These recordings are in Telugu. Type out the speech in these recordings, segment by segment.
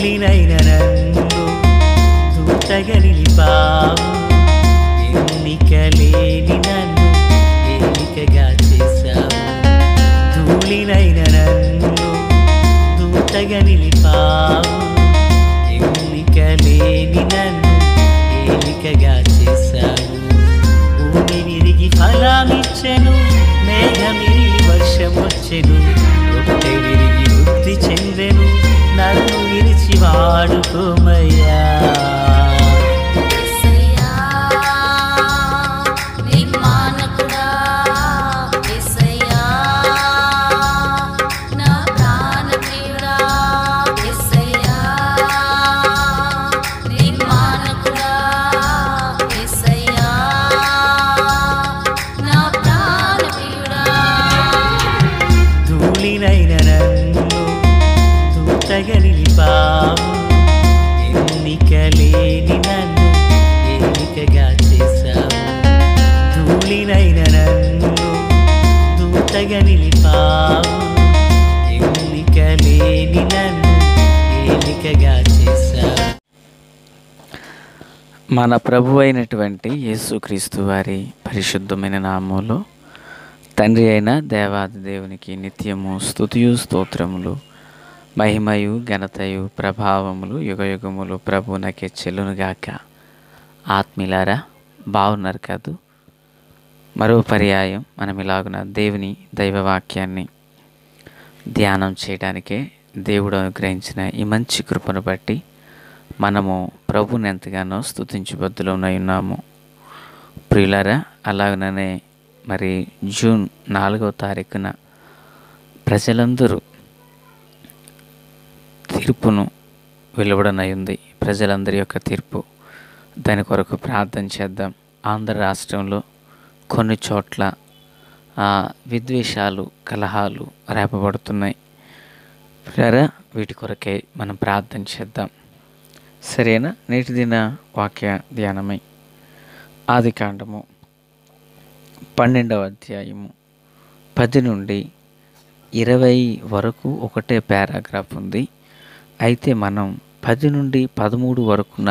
ధూళినైన నన్ను దూతగా నిలిపావు, ఎన్నిక లేని నన్ను ఏలికగా చేశావు. ధూళినైన నన్ను దూతగా నిలిపావు, ఎన్నిక లేని నన్ను ఏలికగా చేశావు. భూమి విరిగి ఫలమిచ్చెను, మేఘమిరిగి వర్షమొచ్చెను, రొట్టె విరిగి వృద్ధి చెందెను, నన్ను విరిచి వాడుకోమయ్యా. ధూళినైన నన్ను దూతగా నిలిపావు, ఎన్నిక లేని నన్ను ఏలికగా చేశావు. ధూళినైన నన్ను దూతగా నిలిపావు, ఎన్నిక లేని నన్ను ఏలికగా చేశావు. మన ప్రభు అయినటువంటి యేసుక్రీస్తు వారి పరిశుద్ధమైన నామములో తండ్రి అయిన దేవాది దేవునికి నిత్యము స్తుతియు స్తోత్రములు, మహిమయు ఘనతయు ప్రభావములు యుగయుగములు ప్రభువునకే చెల్లునుగాక. ఆత్మీయులారా, బాగున్నారు కాదు? మరో పర్యాయం మనం ఇలాగున దేవుని దైవవాక్యాన్ని ధ్యానం చేయడానికే దేవుడు అనుగ్రహించిన ఈ మంచి కృపను బట్టి మనము ప్రభువుని ఎంతగానో స్తుతించబద్దులమై ఉన్నాము. ప్రియులారా, అలాగనే మరి జూన్ 4వ తారీఖున ప్రజలందరూ తీర్పును వెలువడనయ్యింది. ప్రజలందరి యొక్క తీర్పు, దాని కొరకు ప్రార్థన చేద్దాం. ఆంధ్ర రాష్ట్రంలో కొన్ని చోట్ల విద్వేషాలు, కలహాలు రేపబడుతున్నాయి. వీటి కొరకే మనం ప్రార్థన చేద్దాం. సరేనా? నేటి దిన వాక్య ధ్యానమై ఆదికాండము 12వ అధ్యాయము 10 నుండి 20 వరకు ఒకటే పారాగ్రాఫ్ ఉంది. అయితే మనం 10 నుండి 13 వరకున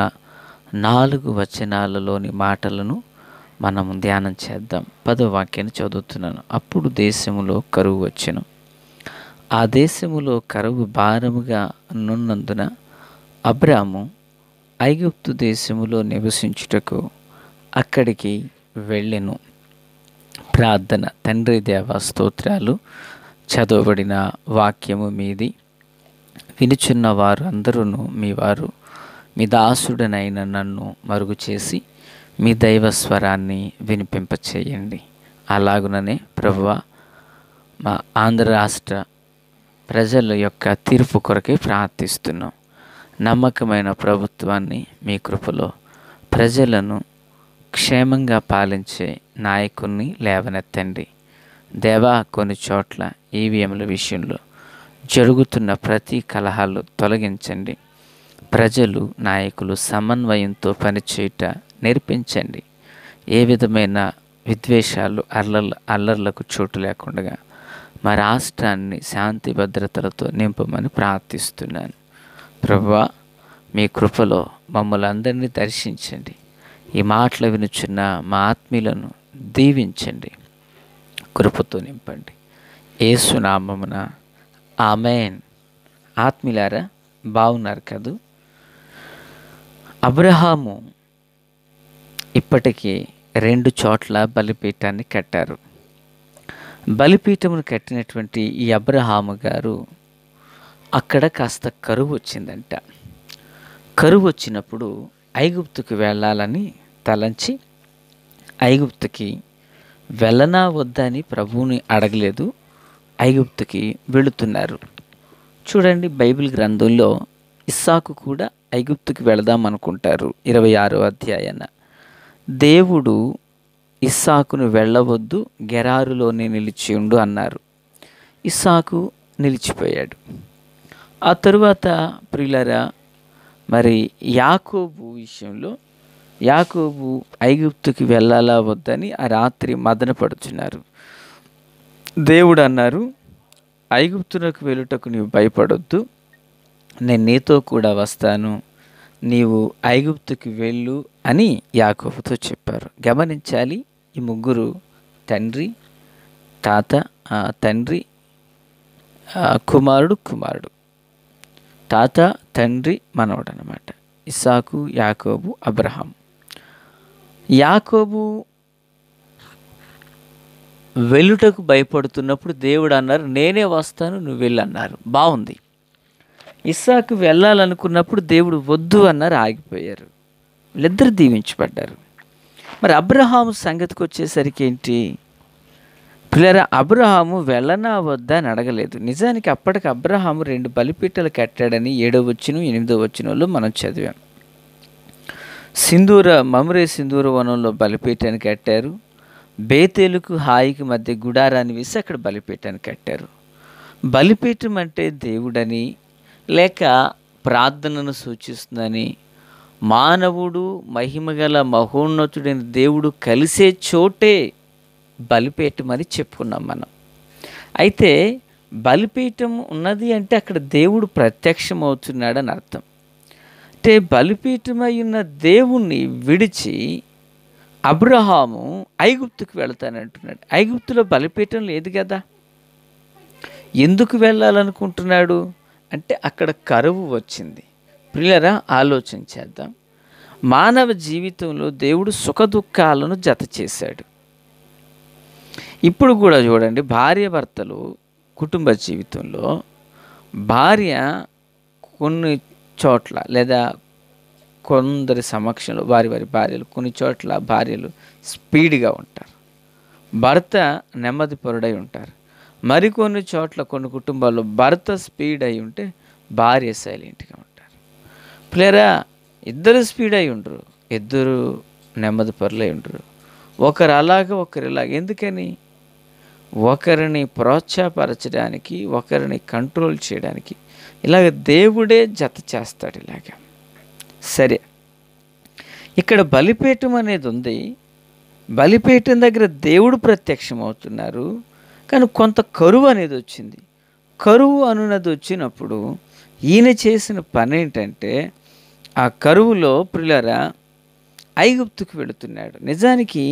4 వచనాలలోని మాటలను మనం ధ్యానం చేద్దాం. 10వ వాక్యాన్ని చదువుతున్నాను. అప్పుడు దేశములో కరువు వచ్చెను. ఆ దేశములో కరువు భారముగా నున్నందున అబ్రాము ఐగుప్తు దేశములో నివసించుటకు అక్కడికి వెళ్ళెను. ప్రార్థన. తండ్రి దేవ స్తోత్రాలు. చదవబడిన వాక్యము మీది, వినుచున్న వారు అందరూ మీ వారు, మీ దాసుడనైన నన్ను మరుగు చేసి మీ దైవ స్వరాన్ని వినిపింపచేయండి. అలాగుననే ప్రభువా, మా ఆంధ్ర రాష్ట్ర ప్రజల యొక్క తీర్పు కొరకే ప్రార్థిస్తున్నాం. నమ్మకమైన ప్రభుత్వాన్ని మీ కృపలో ప్రజలను క్షేమంగా పాలించే నాయకుల్ని లేవనెత్తండి. దేవా, కొన్ని చోట్ల ఈవీఎంల విషయంలో జరుగుతున్న ప్రతి కలహాలు తొలగించండి. ప్రజలు, నాయకులు సమన్వయంతో పనిచేయుట నేర్పించండి. ఏ విధమైన విద్వేషాలు, అల్లర్లకు చోటు లేకుండా మా రాష్ట్రాన్ని శాంతి భద్రతలతో నింపమని ప్రార్థిస్తున్నాను. ప్రభువా, మీ కృపలో మమ్మల్ని అందరినీ దర్శించండి. ఈ మాటలు వినుచున్న మా ఆత్మీయులను దీవించండి, కృపతో నింపండి. యేసు నామమున ఆమేన్. ఆత్మీయులారా, బాగున్నారు కదూ? అబ్రహాము ఇప్పటికీ 2 చోట్ల బలిపీఠాన్ని కట్టారు. బలిపీఠమును కట్టినటువంటి ఈ అబ్రహాము గారు అక్కడ కాస్త కరువు వచ్చిందంట. కరువు వచ్చినప్పుడు ఐగుప్తుకు వెళ్ళాలని తలంచి ఐగుప్తుకి వెళ్ళనా వద్దా అని ప్రభువుని అడగలేదు, ఐగుప్తుకి వెళుతున్నారు. చూడండి, బైబిల్ గ్రంథంలో ఇస్సాకు కూడా ఐగుప్తుకి వెళదాం అనుకుంటారు. 26వ అధ్యాయాన దేవుడు ఇస్సాకును వెళ్ళవద్దు, గెరారులోనే నిలిచి ఉండు అన్నారు. ఇస్సాకు నిలిచిపోయాడు. ఆ తరువాత ప్రియులారా, మరి యాకోబు విషయంలో యాకోబు ఐగుప్తుకి వెళ్ళాలా వద్దని ఆ రాత్రి మదన పడుచున్నారు. దేవుడు అన్నారు, ఐగుప్తునకు వెళ్ళుటకు నీవు భయపడొద్దు, నేను నీతో కూడా వస్తాను, నీవు ఐగుప్తుకి వెళ్ళు అని యాకోబుతో చెప్పారు. గమనించాలి, ఈ ముగ్గురు తండ్రి, తాత, తండ్రి, కుమారుడు, తాత, తండ్రి, మనవడు అన్నమాట. ఇస్సాకు, యాకోబు, అబ్రహాం. యాకోబు వెళ్ళుటకు భయపడుతున్నప్పుడు దేవుడు అన్నారు, నేనే వస్తాను, నువ్వు వెళ్ళన్నారు. బాగుంది. ఇస్సాకు వెళ్ళాలనుకున్నప్పుడు దేవుడు వద్దు అన్నారు, ఆగిపోయారు. వీళ్ళిద్దరు దీవించబడ్డారు. మరి అబ్రహాము సంగతికి వచ్చేసరికి ఏంటి పిల్లరా, అబ్రహాము వెళ్ళనా వద్దా అని అడగలేదు. నిజానికి అప్పటికి అబ్రహాము 2 బలిపీఠాలు కట్టాడని 7వ వచనం 8వ వచనంలో మనం చదివాం. మమ్రే సింధూర వనంలో బలిపీఠాన్ని కట్టారు. బేతేలుకు హాయికి మధ్య గుడారాన్ని వేసి అక్కడ బలిపీఠాన్ని కట్టారు. బలిపీఠం అంటే దేవుడని లేక ప్రార్థనను సూచిస్తుందని, మానవుడు మహిమగల మహోన్నతుడైన దేవుడు కలిసే చోటే బలిపీఠం అని చెప్పుకున్నాం మనం. అయితే బలిపీఠం ఉన్నది అంటే అక్కడ దేవుడు ప్రత్యక్షమవుతున్నాడని అర్థం. అంటే బలిపీఠమై ఉన్న దేవుణ్ణి విడిచి అబ్రహాము ఐగుప్తుకు వెళతానంటున్నాడు. ఐగుప్తులో బలిపీఠం లేదు కదా. ఎందుకు వెళ్ళాలనుకుంటున్నాడు అంటే అక్కడ కరువు వచ్చింది. ప్రియులరా, ఆలోచన చేద్దాం. మానవ జీవితంలో దేవుడు సుఖదుఖాలను జత చేశాడు. ఇప్పుడు కూడా చూడండి, భార్యాభర్తలు కుటుంబ జీవితంలో భార్య కొన్ని చోట్ల లేదా కొందరి సమక్షంలో వారి భార్యలు, కొన్ని చోట్ల భార్యలు స్పీడ్గా ఉంటారు, భర్త నెమ్మదిపరుడై ఉంటారు. మరికొన్ని చోట్ల కొన్ని కుటుంబాల్లో భర్త స్పీడ్ అయి ఉంటే భార్య సైలెంట్గా ఉంటారు. ప్లేరా, ఇద్దరు స్పీడ్ అయి ఉండరు, ఇద్దరు నెమ్మది పరులై ఉండరు. ఒకరు అలాగా ఒకరు ఇలాగ. ఎందుకని? ఒకరిని ప్రోత్సాహపరచడానికి, ఒకరిని కంట్రోల్ చేయడానికి ఇలాగ దేవుడే జత చేస్తాడు. ఇలాగ సరే, ఇక్కడ బలిపీఠం అనేది ఉంది. బలిపీఠం దగ్గర దేవుడు ప్రత్యక్షమవుతున్నారు. కానీ కొంత కరువు అనేది వచ్చింది. కరువు అనున్నది వచ్చినప్పుడు ఈయన చేసిన పని ఏంటంటే ఆ కరువులో ప్రియులారా ఐగుప్తుకు వెళుతున్నాడు. నిజానికి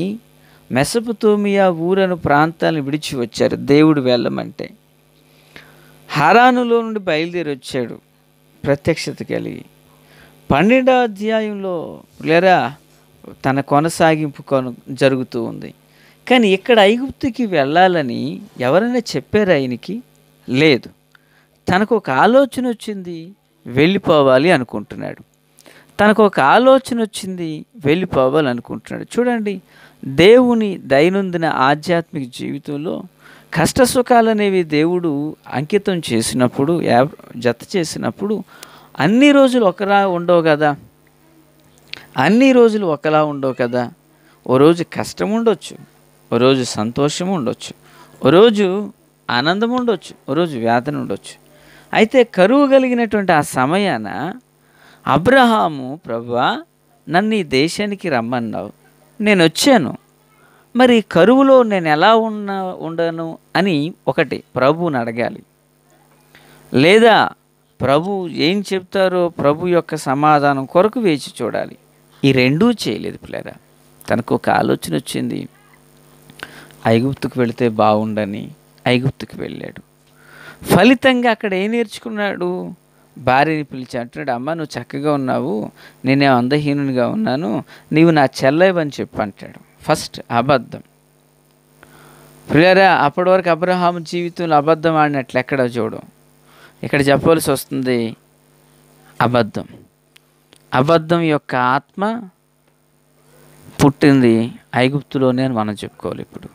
మెసొపొతేమియా ఊరను ప్రాంతాలను విడిచి వచ్చారు దేవుడు వెళ్ళమంటే. హారానులో నుండి బయలుదేరి వచ్చాడు ప్రత్యక్షత కలిగి. 12వ అధ్యాయంలో ప్రియులారా తన కొనసాగింపు జరుగుతూ ఉంది. కానీ ఇక్కడ ఐగుప్తుకి వెళ్ళాలని ఎవరైనా చెప్పారు ఆయనకి? లేదు. తనకు ఒక ఆలోచన వచ్చింది, వెళ్ళిపోవాలి అనుకుంటున్నాడు. తనకు ఒక ఆలోచన వచ్చింది, వెళ్ళిపోవాలనుకుంటున్నాడు. చూడండి, దేవుని దైనందిన ఆధ్యాత్మిక జీవితంలో కష్ట సుఖాలు అనేవి దేవుడు అంకితం చేసినప్పుడు, జత చేసినప్పుడు అన్ని రోజులు ఒకలా ఉండవు కదా. అన్ని రోజులు ఒకలా ఉండవు కదా. ఓ రోజు కష్టం ఉండొచ్చు, ఓ రోజు సంతోషం ఉండొచ్చు, ఓ రోజు ఆనందం ఉండొచ్చు, ఓ రోజు వేదన ఉండొచ్చు. అయితే కరువు కలిగినటువంటి ఆ సమయాన అబ్రహాము, ప్రభువా నన్ను ఈ దేశానికి రమ్మన్నావు, నేను వచ్చాను, మరి కరువులో నేను ఎలా ఉండను అని ఒకటి ప్రభువుని అడగాలి. లేదా ప్రభు ఏం చెప్తారో ప్రభు యొక్క సమాధానం కొరకు వేచి చూడాలి. ఈ రెండూ చేయలేదు పిల్లరా. తనకు ఒక ఆలోచన వచ్చింది, ఐగుప్తుకు వెళితే బాగుండని ఐగుప్తుకు వెళ్ళాడు. ఫలితంగా అక్కడ ఏం నేర్చుకున్నాడు? భార్యని పిలిచి అంటున్నాడు, అమ్మ నువ్వు చక్కగా ఉన్నావు, నేనే అందహీనునిగా ఉన్నాను, నీవు నా చెల్లెవని చెప్పి అంటాడు. ఫస్ట్ అబద్ధం. ప్రియరా, అప్పటి వరకు అబ్రహాము జీవితంలో అబద్ధం ఆడినట్లు ఎక్కడ చూడం. ఇక్కడ చెప్పవలసి వస్తుంది అబద్ధం. అబద్ధం యొక్క ఆత్మ పుట్టింది ఐగుప్తులోనే అని మనం చెప్పుకోవాలి. ఇప్పుడు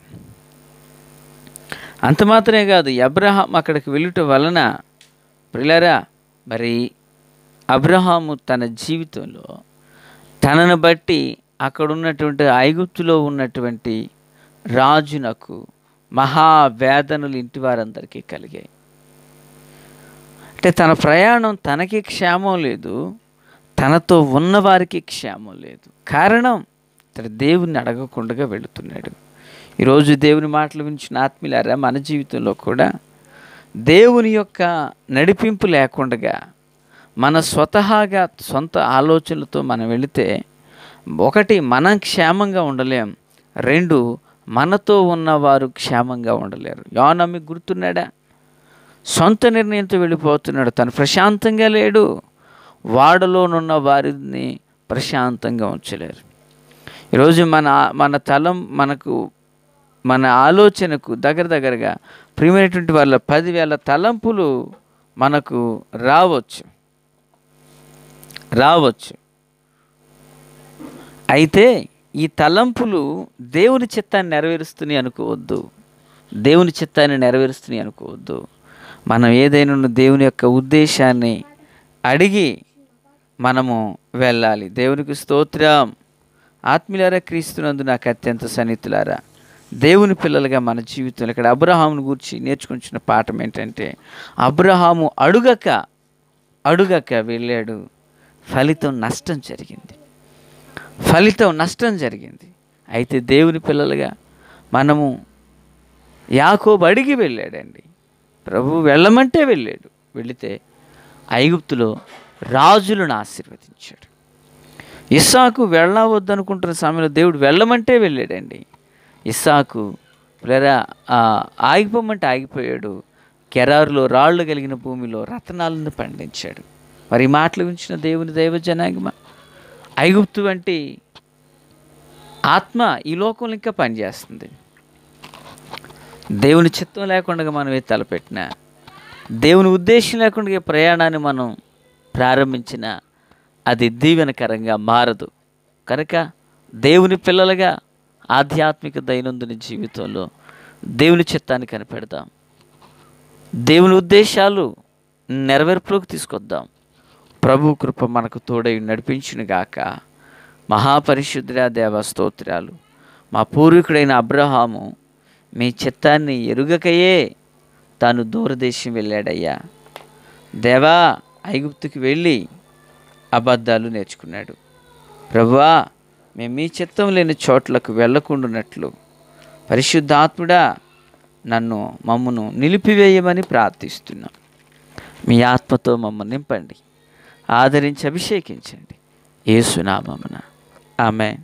అంత మాత్రమే కాదు, అబ్రహాం అక్కడికి వెళ్ళుట వలన ప్రియులారా, మరి అబ్రహాము తన జీవితంలో తనను బట్టి అక్కడ ఉన్నటువంటి ఐగుప్తులో ఉన్నటువంటి రాజునకు మహావేదనలు ఇంటి వారందరికీ కలిగాయి. అంటే తన ప్రయాణం తనకి క్షేమం లేదు, తనతో ఉన్నవారికి క్షేమం లేదు. కారణం తన దేవుణ్ణి అడగకుండా వెళుతున్నాడు. ఈరోజు దేవుని మాటలు వినిచిన ఆత్మీయులారా, మన జీవితంలో కూడా దేవుని యొక్క నడిపింపు లేకుండా మన స్వతహాగా సొంత ఆలోచనలతో మనం వెళితే, ఒకటి మనం క్షేమంగా ఉండలేం, రెండు మనతో ఉన్నవారు క్షేమంగా ఉండలేరు. యోనా మీకు గుర్తున్నాడా? సొంత నిర్ణయంతో వెళ్ళిపోతున్నాడు, తను ప్రశాంతంగా లేడు. వాడలోనున్న వారిని ప్రశాంతంగా ఉంచలేరు. ఈరోజు మన ఆలోచనకు దగ్గరగా ప్రియమైనటువంటి వాళ్ళ 10,000 తలంపులు మనకు రావచ్చు. అయితే ఈ తలంపులు దేవుని చిత్తాన్ని నెరవేరుస్తున్నాయి అనుకోవద్దు. మనం ఏదైనా దేవుని యొక్క ఉద్దేశాన్ని అడిగి మనము వెళ్ళాలి. దేవునికి స్తోత్రం. ఆత్మీయులారా, క్రీస్తునందు నాకు అత్యంత సన్నిహితులారా, దేవుని పిల్లలుగా మన జీవితంలో ఇక్కడ అబ్రహామును గురించి నేర్చుకుంటున్న పాఠం ఏంటంటే, అబ్రహాము అడుగక వెళ్ళాడు, ఫలితం నష్టం జరిగింది. అయితే దేవుని పిల్లలుగా మనము, యాకోబు అడిగి వెళ్ళాడండి, ప్రభువు వెళ్ళమంటే వెళ్ళాడు. వెళితే ఐగుప్తులో రాజులను ఆశీర్వదించాడు. ఇస్సాకు వెళ్ళవద్దనుకుంటున్న సమయంలో దేవుడు వెళ్ళమంటే వెళ్ళాడండి. ఇస్సాకు ఆగిపోమంటే ఆగిపోయాడు. కెరారులో రాళ్ళు కలిగిన భూమిలో రత్నాలను పండించాడు. మరి మాటలు ఉంచిన దేవుని దైవజనాంగమా, ఐగుప్తు వంటి ఆత్మ ఈ లోకంలో ఇంకా పనిచేస్తుంది. దేవుని చిత్తం లేకుండా మనం ఏ తలపెట్టినా, దేవుని ఉద్దేశం లేకుండా ప్రయాణాన్ని మనం ప్రారంభించినా అది దీవెనకరంగా మారదు. కనుక దేవుని పిల్లలుగా ఆధ్యాత్మిక దైనందిన జీవితంలో దేవుని చిత్తాన్ని కనిపెడదాం, దేవుని ఉద్దేశాలు నెరవేర్పులోకి తీసుకొద్దాం. ప్రభు కృప మనకు తోడై నడిపించునుగాక. మహాపరిశుద్ధుడా దేవ స్తోత్రాలు. మా పూర్వీకుడైన అబ్రహాము మీ చిత్తాన్ని ఎరుగకయే తాను దూరదేశం వెళ్ళాడయ్యా. దేవా, ఐగుప్తుకి వెళ్ళి అబద్ధాలు నేర్చుకున్నాడు. ప్రభువా, మేము మీ చిత్తం లేని చోట్లకు వెళ్ళకుండానట్లు పరిశుద్ధాత్ముడా మమ్మను నిలిపివేయమని ప్రార్థిస్తున్నాం. మీ ఆత్మతో మమ్మల్ని నింపండి, ఆదరించి అభిషేకించండి. యేసు నామమున ఆమేన్.